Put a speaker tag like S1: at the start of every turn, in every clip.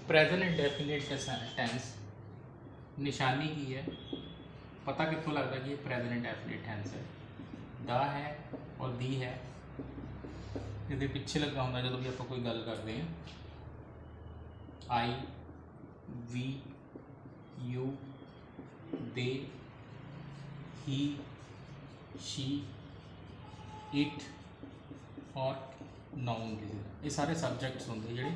S1: Present indefinite tense निशानी की है, पता कितों लगता कि ये प्रेजेंट इंडेफिनिट टेंस है। दा है और दी है, ये पिछे लगा होंगे जो भी आप कोई गल करते हैं। I, we, you, they, he, she, it और नाउन किसी का, ये सारे सबजैक्ट्स होंगे जोड़े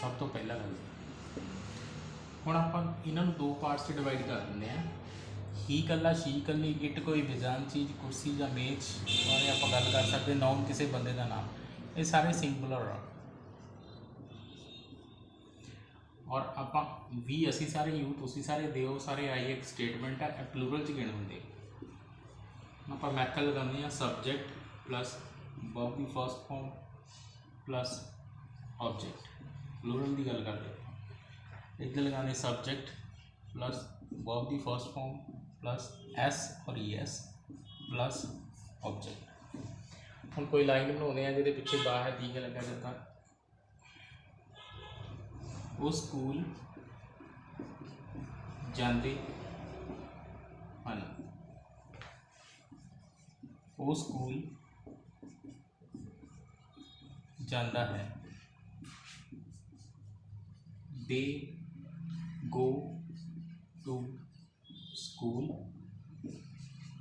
S1: सब तो पहला लगते। हुण आप इन्हों दो पार्ट्स डिवाइड कर देंगे हैं, ही कला, शी कली, इट कोई बेजान चीज़, कुर्सी या मेज बारे आप गल कर सकते। नाउन किसी बंदे का नाम, ये सारे सिंगुलर आ। और आप वी असी सारे, यू तुसी सारे, दे सारे, आई एक स्टेटमेंट है, प्लूरल च गिण होंगे। आप मैथड लगाते हैं सबजैक्ट प्लस वर्ब की first form plus object, plural की गल करते हैं। इधर लगाने सबजैक्ट प्लस वर्ब की फर्स्ट फॉर्म प्लस एस और ई एस प्लस ऑब्जेक्ट। हम कोई लाइन बनाने हैं जिहदे पिछे बा है, दी लगा जाता। वो स्कूल जाते हैं, वो स्कूल जाता है। दे गो टू स्कूल,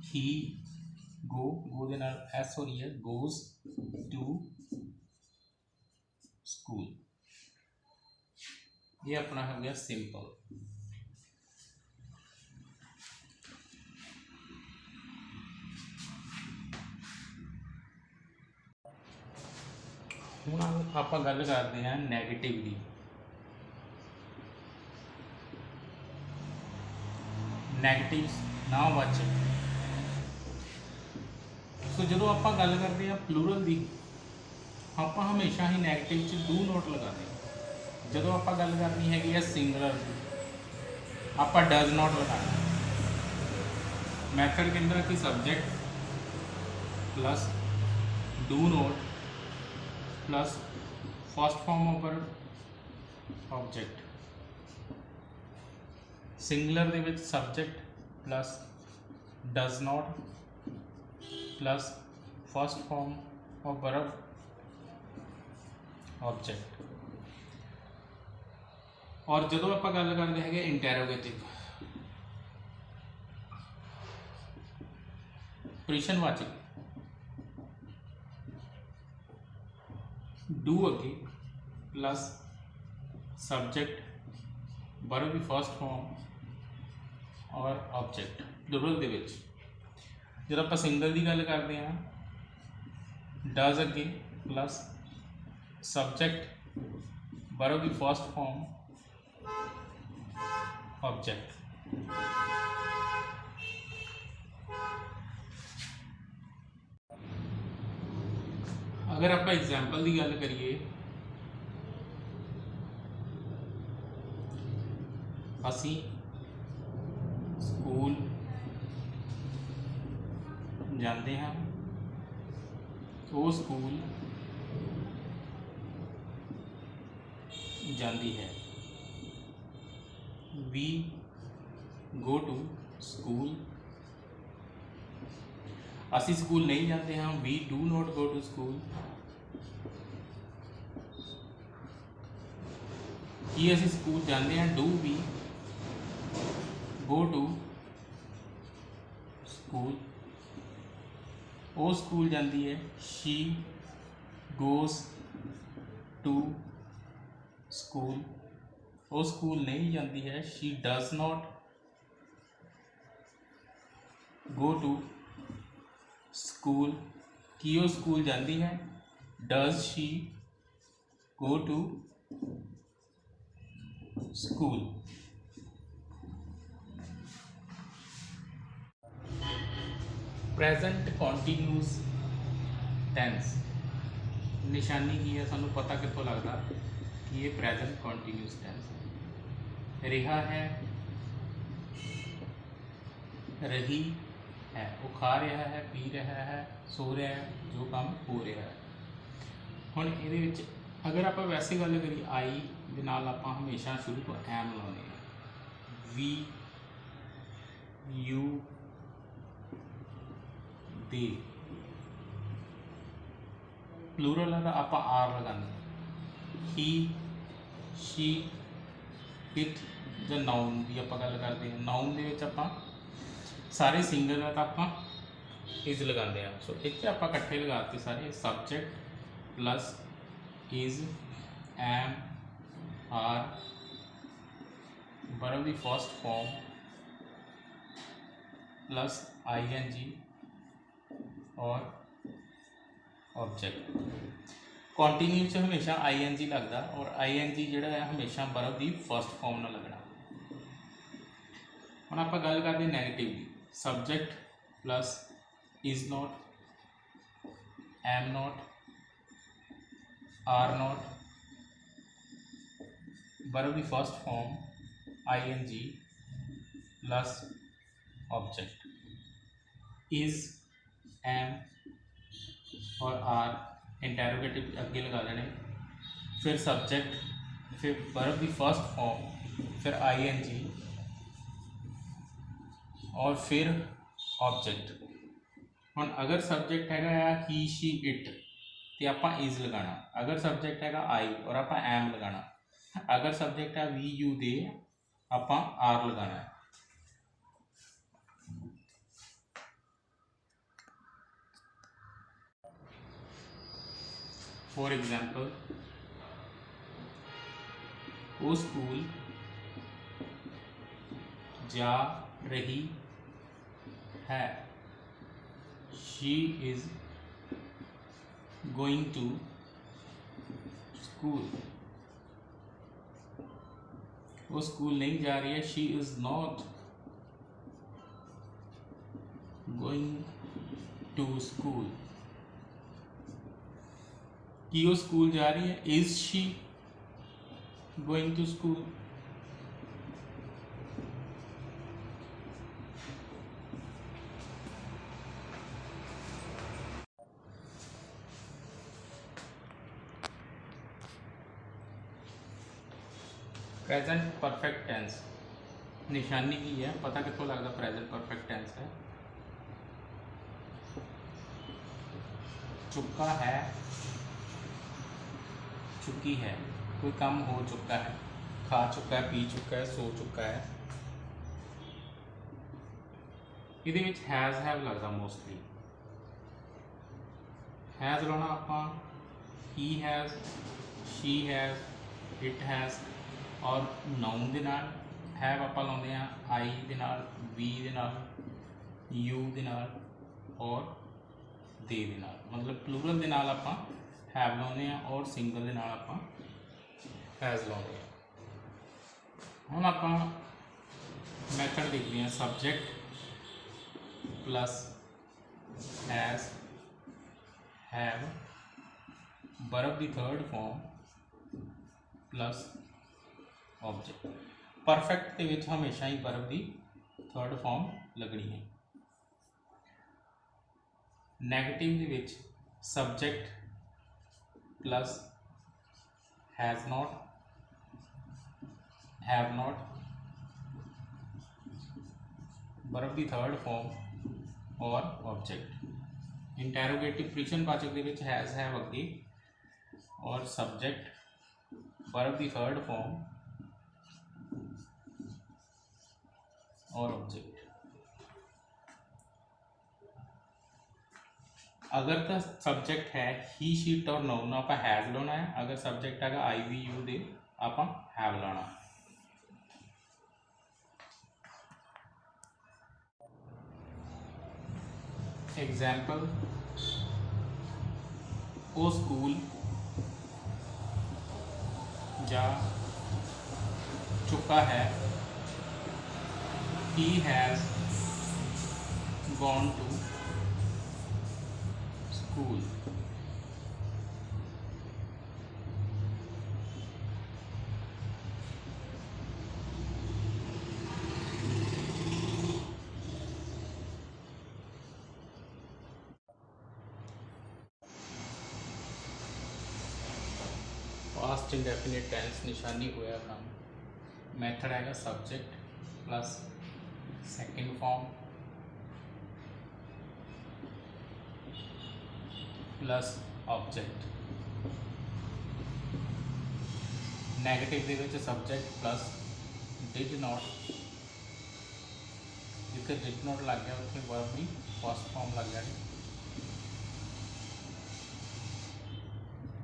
S1: ही गो दे नाल एस हो रही है, गोज टू स्कूल। ये अपना हो गया सिंपल। हुण आप गल करते हैं नैगेटिव की। नैगेटिव नावाचक। सो जो आप गल करते हैं प्लूरल की, आप हमेशा ही नैगेटिव च डू नोट लगाते हैं। जो आप गल करनी है सिंगुलर की, आप डज नॉट लगाना। मैथड के अंदर कि subject plus do not plus first form of object. Singular they which subject plus does not plus first form of verb object. और जो आप गल करते हैं इंटैरोगेटिव, प्रश्नवाचक, डू अगे प्लस सबजैक्ट वर्ब की फर्स्ट फॉर्म और ऑब्जेक्ट। प्लूरल दे विच जो आप सिंगल की गल करते हैं, डज अगे प्लस सबजैक्ट वर्ब की फर्स्ट फॉर्म ऑब्जेक्ट। अगर आप एग्जाम्पल की गल करिए, असी स्कूल जाते हैं, वो स्कूल जाती है। वी गो टू स्कूल, असी स्कूल नहीं जाते हैं, we do not go to school. कि असी स्कूल जाते हैं, do we go to school. वो स्कूल जाती है, शी गोज टू स्कूल। वो स्कूल नहीं जाती है, she does not go to school. कि वो स्कूल जाती है, does she go to school. Present continuous tense निशानी की है, सानू पता कितों लगता कि ये प्रेजेंट कॉन्टीन्यूस टेंस है। रहा है, रही है, वो खा रहा है, पी रहा है, सो रहा है, जो काम हो रहा है। हुण इहदे विच अगर आप वैसे गल करिए आई ਦੇ ਨਾਲ ਆਪਾਂ ਹਮੇਸ਼ਾ ਸ਼ੁਰੂ ਤੋਂ ਐਮ ਲਾਉਂਦੇ ਹਾਂ। ਵੀ ਯੂ ਦੇ ਪਲੂਰਲ ਹੈ ਤਾਂ ਆਪਾਂ ਆਰ ਲਗਾਉਂਦੇ ਹਾਂ। ਹੀ ਸ਼ੀ ਇਟ ਜਾਂ ਨਾउन ਦੀ ਆਪਾਂ ਗੱਲ ਕਰਦੇ ਹਾਂ। ਨਾउन ਦੇ ਵਿੱਚ ਆਪਾਂ ਸਾਰੇ ਸਿੰਗਲ ਹੈ ਤਾਂ ਆਪਾਂ इज लगाते हैं। सो इतने आप इकट्ठे लगाते सारे subject plus is am are verb की first form plus I N G और ऑब्जेक्ट। कॉन्टीन्यू च हमेशा आई एन जी लगता और आई एन जी जोड़ा है हमेशा वर्ब की फर्स्ट फॉर्म ना लगना। हम आप गल करते नैगेटिव की subject plus is not, am not, are not, verb की first form ing plus object. is, am और are इंटेरोगेटिव अगे लगा लेने, फिर सब्जेक्ट, फिर वर्ब की फर्स्ट फॉर्म, फिर ing और फिर ऑब्जेक्ट। हम अगर सब्जेक्ट है ही शी इट तो आप इज लगाना। अगर सब्जेक्ट है आई और आप एम लगाना। अगर सब्जेक्ट है वी यू दे आप आर लगाना है। फॉर एग्जाम्पल वो स्कूल जा रही है। She is going to school। वो स्कूल नहीं जा रही है। She is not going to school। कि वो स्कूल जा रही है। Is she going to school? Present perfect tense निशानी की है, पता कितों लगता प्रेजेंट परफेक्ट टेंस है। चुका है, चुकी है, कोई काम हो चुका है, खा चुका है, पी चुका है, सो चुका है। ये हैज़ हैव लगता मोस्टली। हैज़ लाना आप he has, she has, it has और नाउन के नाल हैव आप लाते हैं आई दे नाल, वी दे नाल, यू दे नाल और दे दे नाल। मतलब प्लूरल के नाल आप हैव लाते हैं और सिंगल के नाल आप हैज़ लाते हैं। हम आप मैथड देखते हैं subject plus has have verb की third form plus object. Perfect के विच हमेशा ही वर्ब की थर्ड फॉर्म लगनी है। नैगेटिव के विच subject plus has not, have not, verb की थर्ड फॉर्म और ऑब्जेक्ट। इंटेरोगेटिव प्रश्नवाचक के विच हैज़ हैव अगे और सब्जेक्ट वर्ब की थर्ड फॉर्म और ऑब्जेक्ट। अगर तो सब्जेक्ट है ही शीट और नाउन आप हैज़ लाना है। अगर सब्जेक्ट है आई वी यू दे आप हैव लाना। एग्जाम्पल वो स्कूल जा चुका है। He has gone to school। Past indefinite tense निशानी होया काम मैथड हैगा subject plus second form plus object. Negative दे सब्जेक्ट प्लस डिड नॉट, जिथे डिड नॉट लग गया उत्थे वर्ब की फर्स्ट फॉर्म लग जाए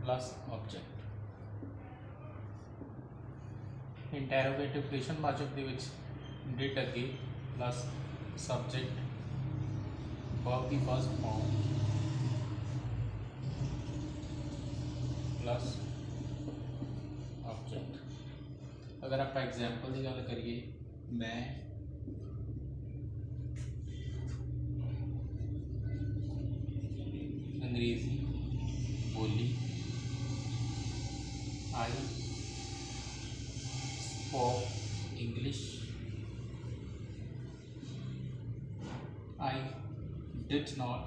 S1: प्लस ऑब्जेक्ट। इंटैरोगेटिव प्रश्नवाचक दे विच डिड अगे प्लस सब्जेक्ट वर्ब की फर्स्ट फॉर्म प्लस ऑब्जेक्ट। अगर आप एग्जाम्पल की गल करिए, मैं अंग्रेजी बोली, I spoke English, I did not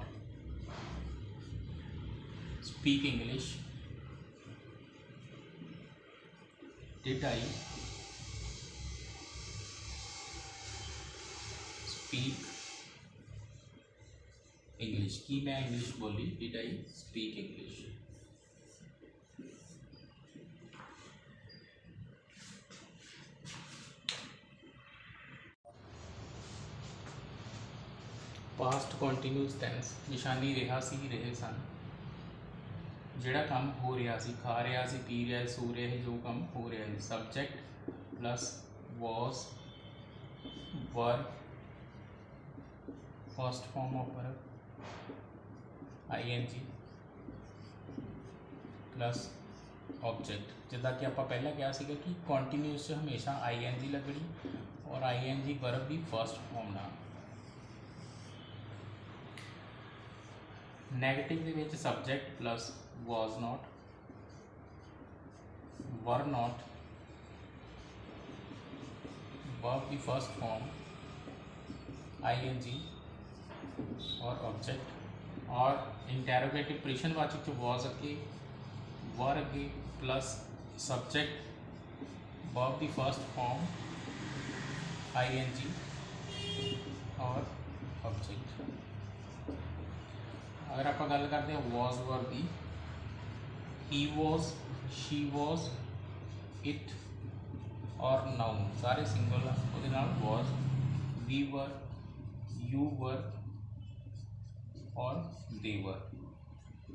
S1: speak English, did I speak English, की मैं इंग्लिश बोली, did I speak English. Past continuous tense निशानी रहा सी रहे सन, जिहड़ा काम हो रहा सी, खा रहा सी, पी रहा है, सो रहा है, जो काम हो रहा है। Subject plus was were first form of verb I N G plus object. जिदा कि आप पहला कहा सीगा कि कॉन्टीन्यूस हमेशा आई एन जी लगनी और आई एन जी वर्ब की फर्स्ट फॉर्म ना। नैगेटिव दे विच subject plus was not, were not, verb की first form I N G और ऑब्जेक्ट। और इंटैरोगेटिव प्रश्नवाचक जो वॉज अगे वर अगे प्लस सब्जेक्ट वर्ब की first form I N G और ऑब्जेक्ट। अगर आप गल करते हैं वॉज वर्ब की, he was, she was, it और नाउन सारे सिंगल उसके नाल was, we were, you were और दे वर।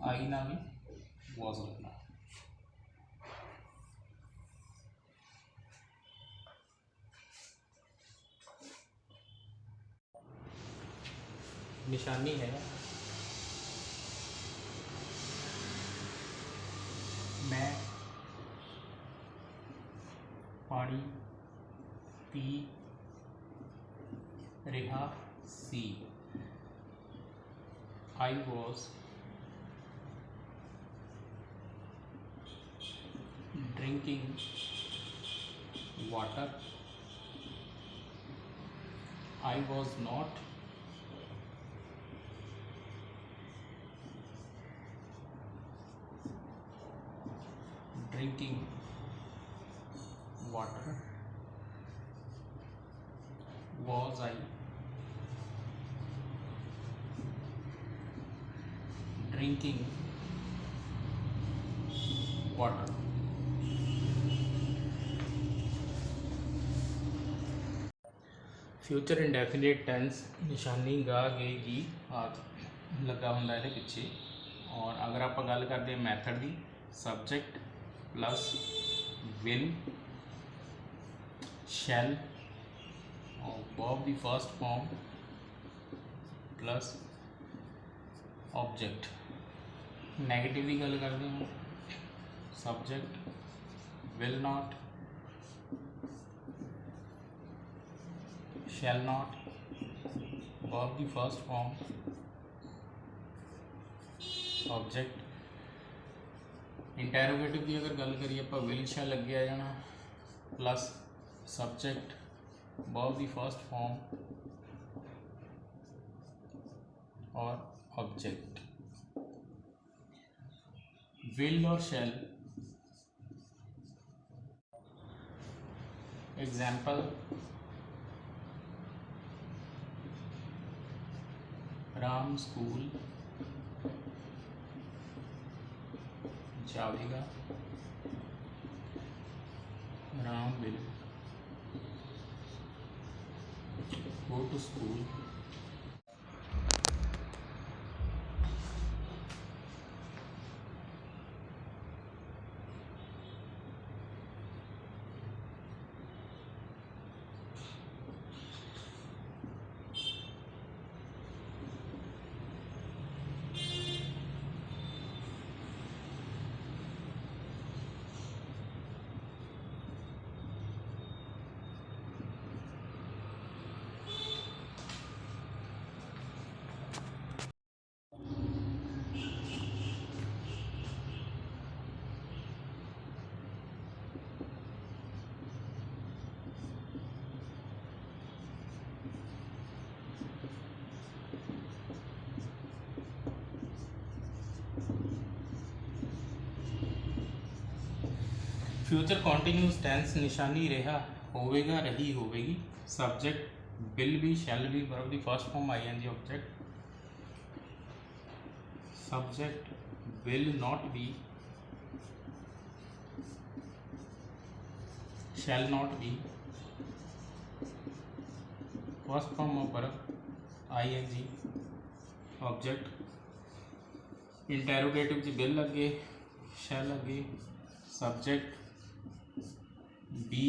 S1: आई ना भी वॉज लगना। निशानी है मैं पानी पी रहा सी, I was drinking water, I was not drinking water, was I drinking water। Future indefinite tense निशानी गा गे गी आदि लगा होंगे ये पिछे। और अगर आप गल करते हैं मैथड की, सब्जेक्ट प्लस विल शैल और वर्ब की first form plus object. Negative की गल करते हैं, subject will not, shall not, verb की फर्स्ट फॉर्म ऑब्जेक्ट। इंटैरोगेटिव की अगर गल करिए आप विल शैल लगे आ जाना प्लस सब्जेक्ट वर्ब की फर्स्ट फॉर्म और ऑब्जेक्ट। विल और शैल एग्जाम्पल राम स्कूल जावेगा, Ram will go to school. Future continuous tense निशानी रहा होवेगा, रही होवेगी, subject will be, shall be, verb दी first form I N G object, subject will not be, shall not be, first form of verb I N G object, interrogative च will अगे, shall अगे, subject be,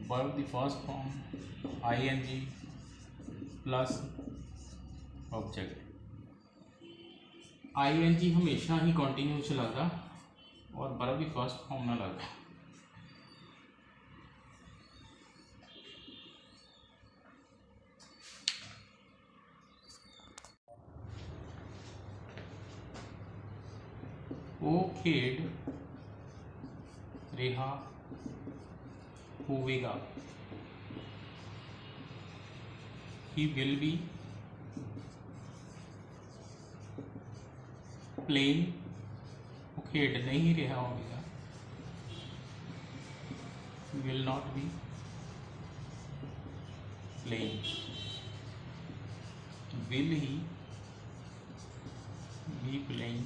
S1: verb दी first form I N G plus object. ING हमेशा ही continuous लगता और verb दी first form ना लगता। वो खेड रहा होवेगा, ही विल बी प्लेइंग, वो खेड नहीं रहा होवेगा, will not be playing, will he be playing,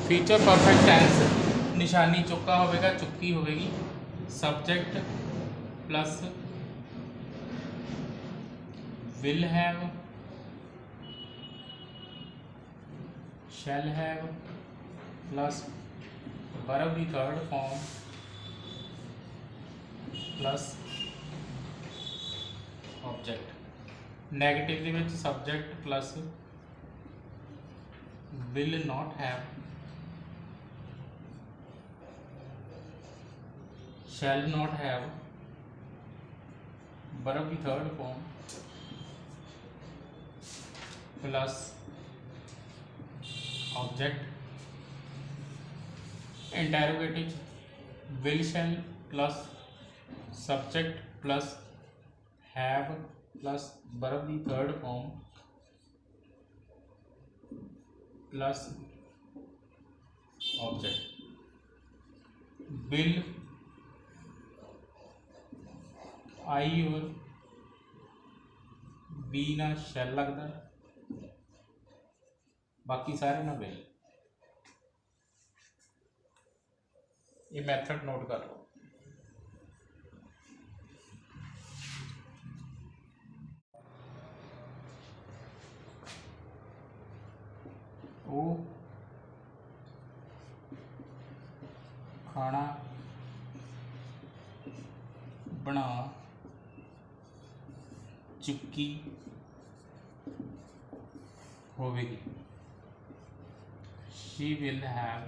S1: future perfect tense निशानी चुका होगा, चुकी होगी, subject plus will have, shall have plus verb दी third form plus object. Negative दे विच subject plus will not have, shall not have, verb की third form plus object, interrogative will shall plus subject plus have plus verb की third form plus object. Will I और B ना शैल लगता, बाकी सारे ना विल। ये मैथड नोट कर लो। वो खाना बना चुकी होवेगी, she will have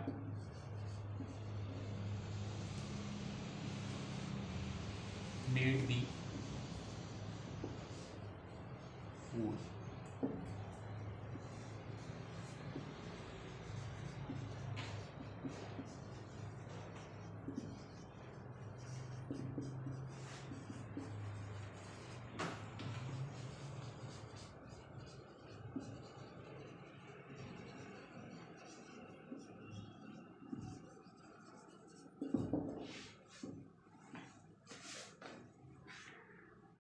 S1: made the